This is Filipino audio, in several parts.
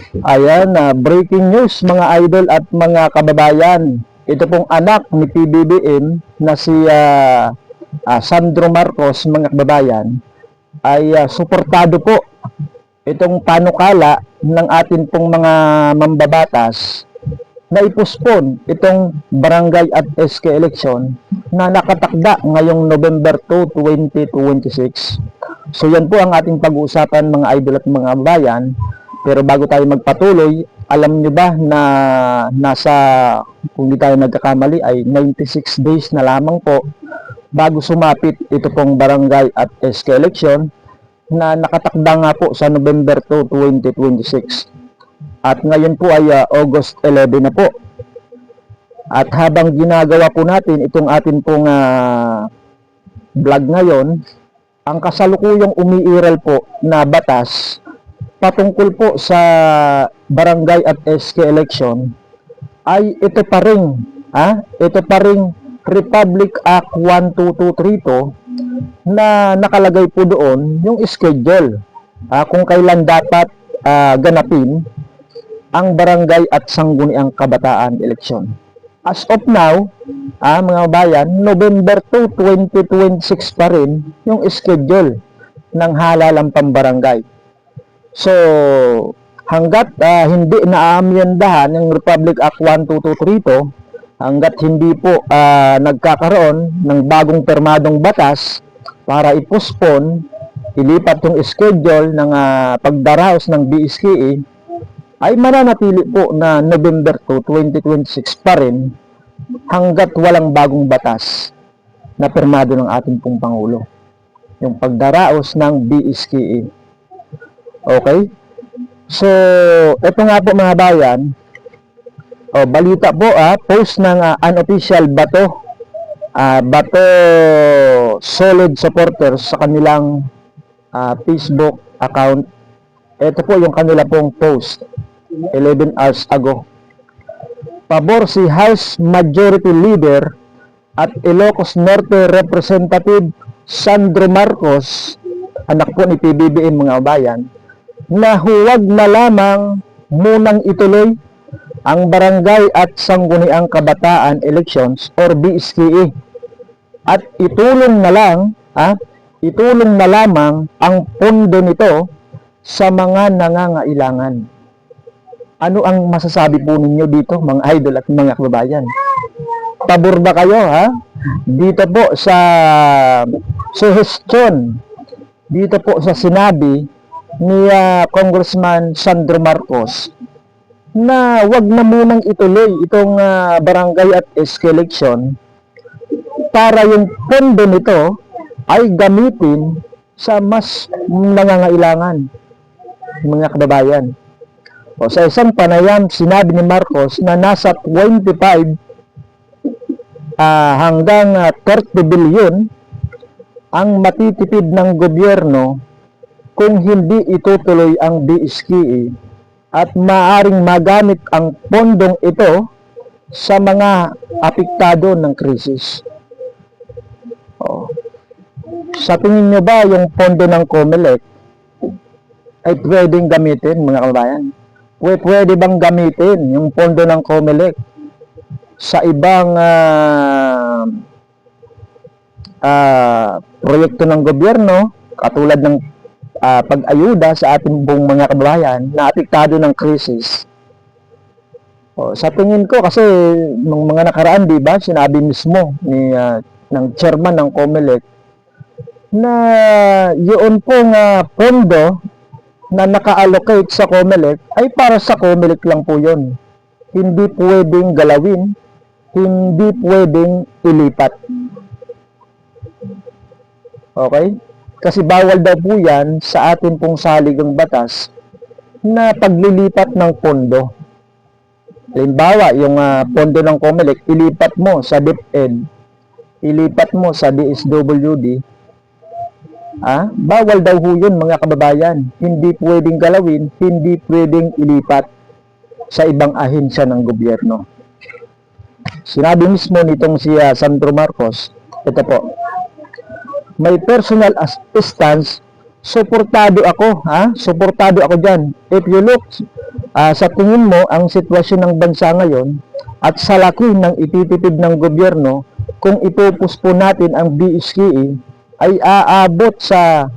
Ayan, breaking news mga idol at mga kababayan. Ito pong anak ni PBBM na si Sandro Marcos, mga kababayan, ay suportado po itong panukala ng atin pong mga mambabatas na ipospon itong barangay at SK election na nakatakda ngayong November 2, 2026. So yan po ang ating pag-uusapan mga idol at mga bayan. Pero bago tayo magpatuloy, alam nyo ba na nasa, kung di tayo nagkakamali, ay 96 days na lamang po bago sumapit ito pong barangay at SK election na nakatakda nga po sa November 2, 2026. At ngayon po ay August 11 na po. At habang ginagawa po natin itong atin pong vlog ngayon, ang kasalukuyang umiiral po na batas patungkol po sa barangay at SK election ay ito pa ring Republic Act 12232 na nakalagay po doon yung schedule kung kailan dapat ganapin ang barangay at sangguniang kabataan eleksyon. As of now, mga bayan, November 2, 2026 pa rin yung schedule ng halalang pambarangay. So, hanggat hindi naamyendahan ng Republic Act 12232, hanggat hindi po nagkakaroon ng bagong permadong batas para ipospon, ilipat yung schedule ng pagdaraos ng BSKE, ay mananatili po na November 2, 2026 pa rin hanggat walang bagong batas na permado ng ating pong Pangulo. Yung pagdaraos ng BSKE. Okay? So, ito nga po mga bayan, balita po, post ng unofficial Bato Solid supporters sa kanilang Facebook account. Ito po yung kanila pong post 11 hours ago. Pabor si House Majority Leader at Ilocos Norte Representative Sandro Marcos, anak po ni PBBM mga bayan, na huwag na lamang munang ituloy ang barangay at sangguniang kabataan elections or BSKE at itulong na lamang ang pondo nito sa mga nangangailangan. Ano ang masasabi po ninyo dito mga idol at mga kababayan? Pabor ba kayo dito po sa suggestion, dito po sa sinabi ni Congressman Sandro Marcos na wag na munang ituloy itong barangay at SK election para yung pondo nito ay gamitin sa mas nangangailangan mga kababayan. O sa isang panayam, sinabi ni Marcos na nasa 25 hanggang 30 bilyon ang matitipid ng gobyerno kung hindi itutuloy ang BSKE at maaaring magamit ang pondong ito sa mga apektado ng krisis. Sa tingin nyo ba yung pondo ng COMELEC ay pwedeng gamitin mga kababayan? Pwede bang gamitin yung pondo ng COMELEC sa ibang proyekto ng gobyerno katulad ng pag-ayuda sa ating buong mga kababayan na apektado ng krisis? Sa tingin ko kasi nung mga nakaraan, di ba, sinabi mismo ni ng chairman ng COMELEC na yun pong pondo na naka-allocate sa COMELEC ay para sa COMELEC lang po yun. Hindi pwedeng galawin, hindi pwedeng ilipat. Okay? Kasi bawal daw po yan sa atin pong saligang batas na paglilipat ng pondo. Halimbawa, yung pondo ng COMELEC, ilipat mo sa DepEd, ilipat mo sa DSWD, bawal daw ho yun mga kababayan. Hindi pwedeng galawin, hindi pwedeng ilipat sa ibang ahensya ng gobyerno. Sinabi mismo nitong si Sandro Marcos, ito po, may personal assistance, suportado ako, suportado ako dyan. If you look Sa tingin mo, ang sitwasyon ng bansa ngayon at sa laki ng ititipid ng gobyerno, kung ipupuspon natin ang BSKE, ay aabot sa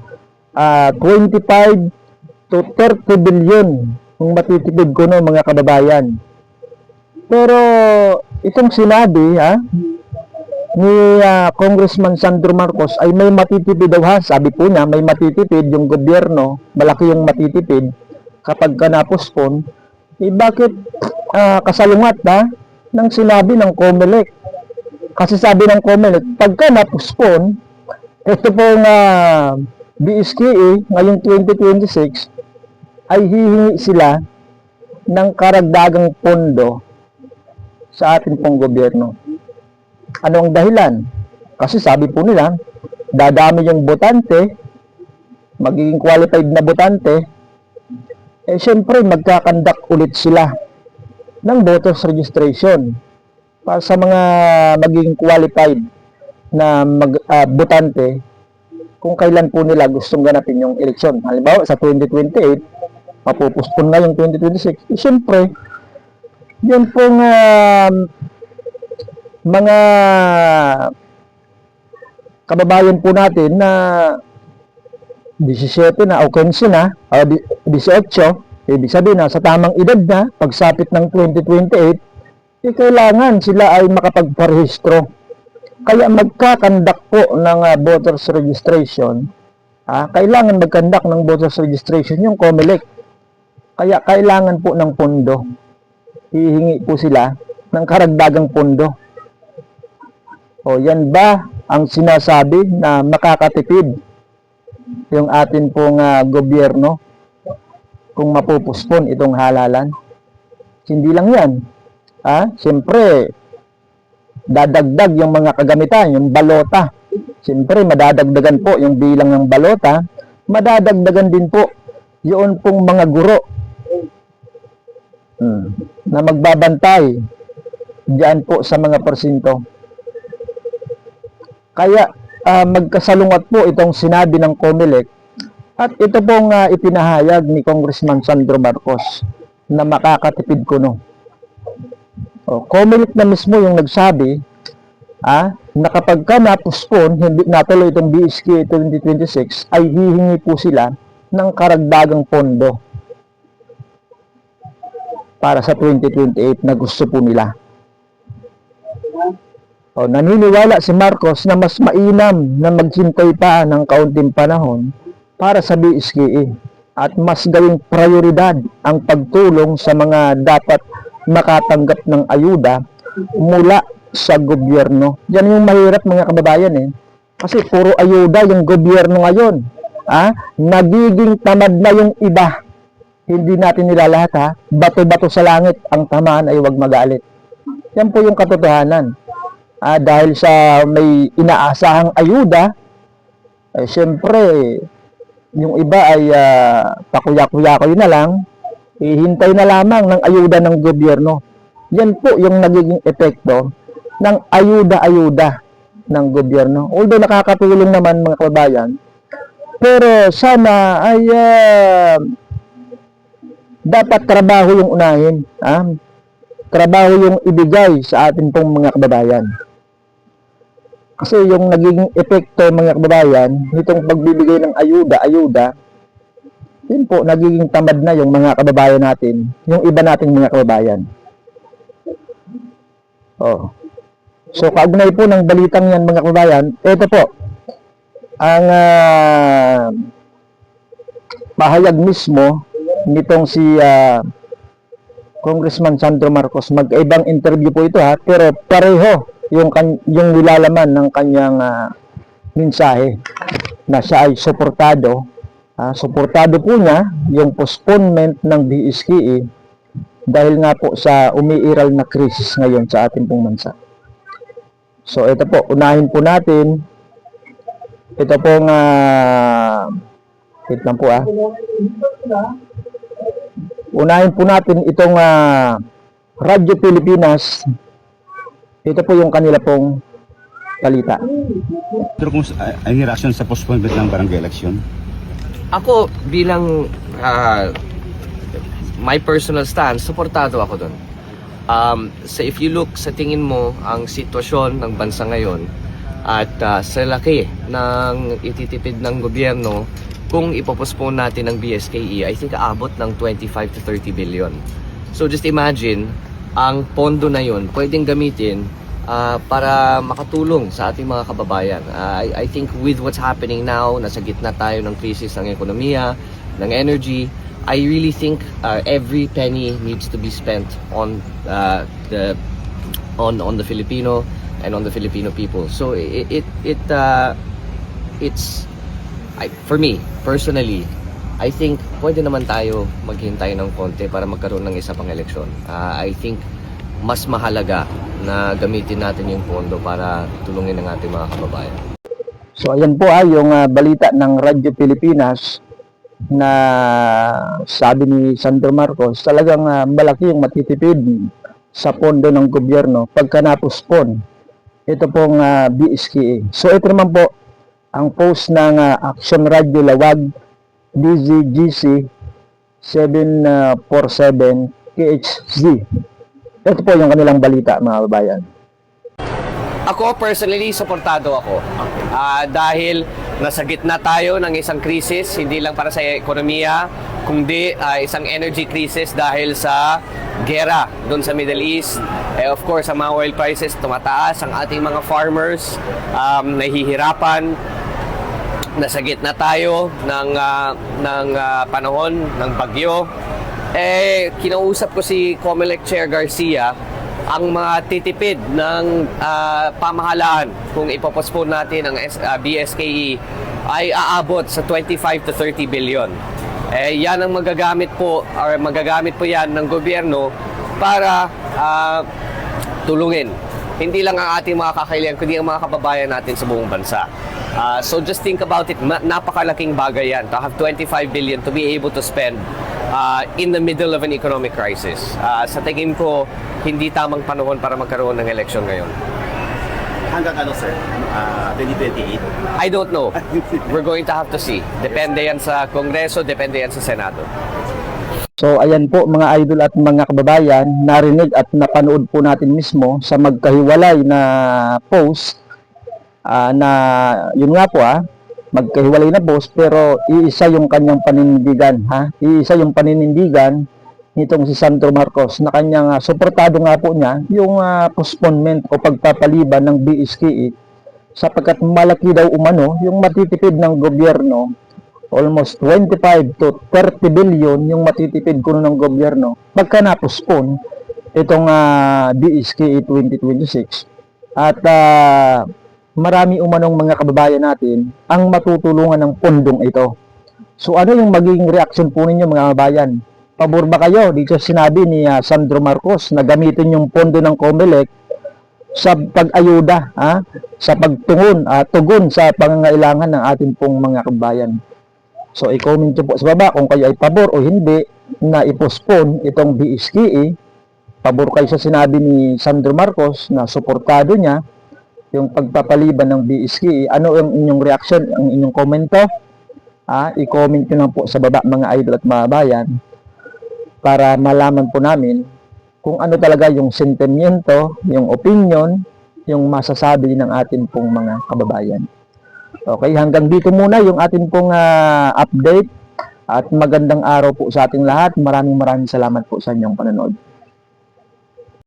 25 to 30 billion kung matitipid ko no, mga kababayan. Pero itong sinabi ni Congressman Sandro Marcos ay may matitipid daw ha. Sabi po niya, may matitipid yung gobyerno, malaki yung matitipid kapag ka napospon. Bakit kasalungat ng sinabi ng COMELEC? Kasi sabi ng COMELEC, pagka napospon, ito pong BSKE ngayong 2026 ay hihingi sila ng karagdagang pondo sa ating pong gobyerno. Ano ang dahilan? Kasi sabi po nila, dadami yung botante, magiging qualified na botante, syempre magkakandak ulit sila ng voters registration para sa mga magiging qualified na botante kung kailan po nila gustong ganapin yung eleksyon. Halimbawa, sa 2028, mapupuspon na yung 2026. Siyempre, yun pong mga kababayan po natin na 17 na o 15 na, o 18, ibig sabihin na sa tamang edad na, pagsapit ng 2028, kailangan sila ay makapagparehistro. Kaya magkakandak po ng voters registration, kailangan magkandak ng voters registration yung COMELEC. Kaya kailangan po ng pondo. Hihingi po sila ng karagdagang pondo. O yan ba ang sinasabi na makakatipid yung atin pong gobyerno kung mapupuspon itong halalan? Hindi lang yan. Siyempre, dadagdag yung mga kagamitan, yung balota. Siyempre, madadagdagan po yung bilang ng balota. Madadagdagan din po yun pong mga guro na magbabantay diyan po sa mga porsinto. Kaya magkasalungat po itong sinabi ng COMELEC at ito pong ipinahayag ni Congressman Sandro Marcos na makakatipid kuno. COMELEC na mismo yung nagsabi na kapag ka napuspon, hindi natuloy itong BSKE 2026, ay hihingi po sila ng karagdagang pondo para sa 2028 na gusto po nila. Naniniwala si Marcos na mas mainam na maghintay pa ng kaunting panahon para sa BSKE at mas gawing prioridad ang pagtulong sa mga dapat makatanggap ng ayuda mula sa gobyerno. Yan yung mahirap mga kababayan Kasi puro ayuda yung gobyerno ngayon. Nagiging tamad na yung iba. Hindi natin nilalahat bato-bato sa langit, ang tamaan ay huwag magalit. Yan po yung katotohanan. Dahil sa may inaasahang ayuda, siyempre, yung iba ay pakuya-kuya na lang, hihintay na lamang ng ayuda ng gobyerno. Yan po yung nagiging epekto ng ayuda-ayuda ng gobyerno. Although nakakatulong naman mga kababayan, pero sana ay dapat trabaho yung unahin. Trabaho yung ibigay sa atin pong mga kababayan. Kasi yung naging epekto mga kababayan, nitong pagbibigay ng ayuda, yun po, nagiging tamad na yung mga kababayan natin, yung iba nating mga kababayan. So, kaugnay po ng balitang yan mga kababayan, ito po, ang pahayag mismo nitong si Congressman Sandro Marcos. Magkaibang interview po ito pero pareho yung nilalaman ng kanyang mensahe na siya ay suportado. Suportado po niya yung postponement ng BSKE dahil nga po sa umiiral na krisis ngayon sa ating pong bansa. So ito po, unahin po natin ito pong wait lang po unahin po natin itong Radyo Pilipinas. Ito po yung kanila pong balita. Pero kung any reaction sa postponement ng barangay election? Ako bilang my personal stance, suportado ako doon. So if you look sa tingin mo ang sitwasyon ng bansa ngayon at sa laki ng ititipid ng gobyerno, kung ipopostpone natin ang BSKE, I think aabot ng 25 to 30 billion. So just imagine, ang pondo na yun pwedeng gamitin para makatulong sa ating mga kababayan. I think with what's happening now, nasa gitna tayo ng krisis ng ekonomiya, ng energy, I really think every penny needs to be spent on the Filipino and on the Filipino people. So for me personally, I think pwede naman tayo maghintay ng konti para magkaroon ng isa pang eleksyon. I think mas mahalaga na gamitin natin yung pondo para tulungin ang ating mga kababayan. So ayan po yung balita ng Radyo Pilipinas na sabi ni Sandro Marcos, talagang malaki yung matitipid sa pondo ng gobyerno pagka napuspon ito pong BSKE. So ito naman po ang post ng Action Radio Lawag DZGC 747 KHZ. Ito po yung kanilang balita, mga kababayan. Ako personally, suportado ako. Dahil nasa gitna tayo ng isang krisis, hindi lang para sa ekonomiya, kundi isang energy crisis dahil sa gera doon sa Middle East. Of course, ang mga oil prices tumataas, ang ating mga farmers nahihirapan. Nasa gitna tayo ng panahon ng bagyo. Kinausap ko si COMELEC Chair Garcia, ang mga titipid ng pamahalaan kung ipopostpone natin ang BSKE ay aabot sa 25 to 30 billion. Yan ang magagamit po yan ng gobyerno para tulungin hindi lang ang ating mga kakailangan kundi ang mga kababayan natin sa buong bansa. So just think about it, napakalaking bagay yan to have 25 billion to be able to spend in the middle of an economic crisis. Sa tingin ko, hindi tamang panahon para magkaroon ng eleksyon ngayon. Hanggang ano, sir? 2028? I don't know. We're going to have to see. Depende yan sa Kongreso, depende yan sa Senado. So ayan po mga idol at mga kababayan, narinig at napanood po natin mismo sa magkahiwalay na post na yun nga po magkahiwalay na post pero iisa yung kanyang paninindigan iisa yung paninindigan nitong si Sandro Marcos na kanyang suportado nga po niya yung postponement o pagpapaliban ng BSKE sapagkat malaki daw umano yung matitipid ng gobyerno. Almost 25 to 30 billion yung matitipid kuno ng gobyerno pagka na-postpone itong BSKE 2026. At marami umanong mga kababayan natin ang matutulungan ng pondong ito. So ano yung magiging reaction po ninyo mga kababayan? Pabor ba kayo dito sinabi ni Sandro Marcos na gamitin yung pondo ng COMELEC sa pag-ayuda, sa tugon sa pangangailangan ng ating pong mga kababayan? So, i-comment nyo po sa baba kung kayo ay pabor o hindi na i-postpone itong BSKE. Pabor kayo sa sinabi ni Sandro Marcos na suportado niya yung pagpapaliban ng BSKE. Ano yung inyong reaction, ang inyong komento? I-comment nyo lang po sa baba mga idol at mga bayan para malaman po namin kung ano talaga yung sentimiento, yung opinion, yung masasabi ng ating pong mga kababayan. Okay, hanggang dito muna yung ating pong update at magandang araw po sa ating lahat. Maraming salamat po sa inyong panonood.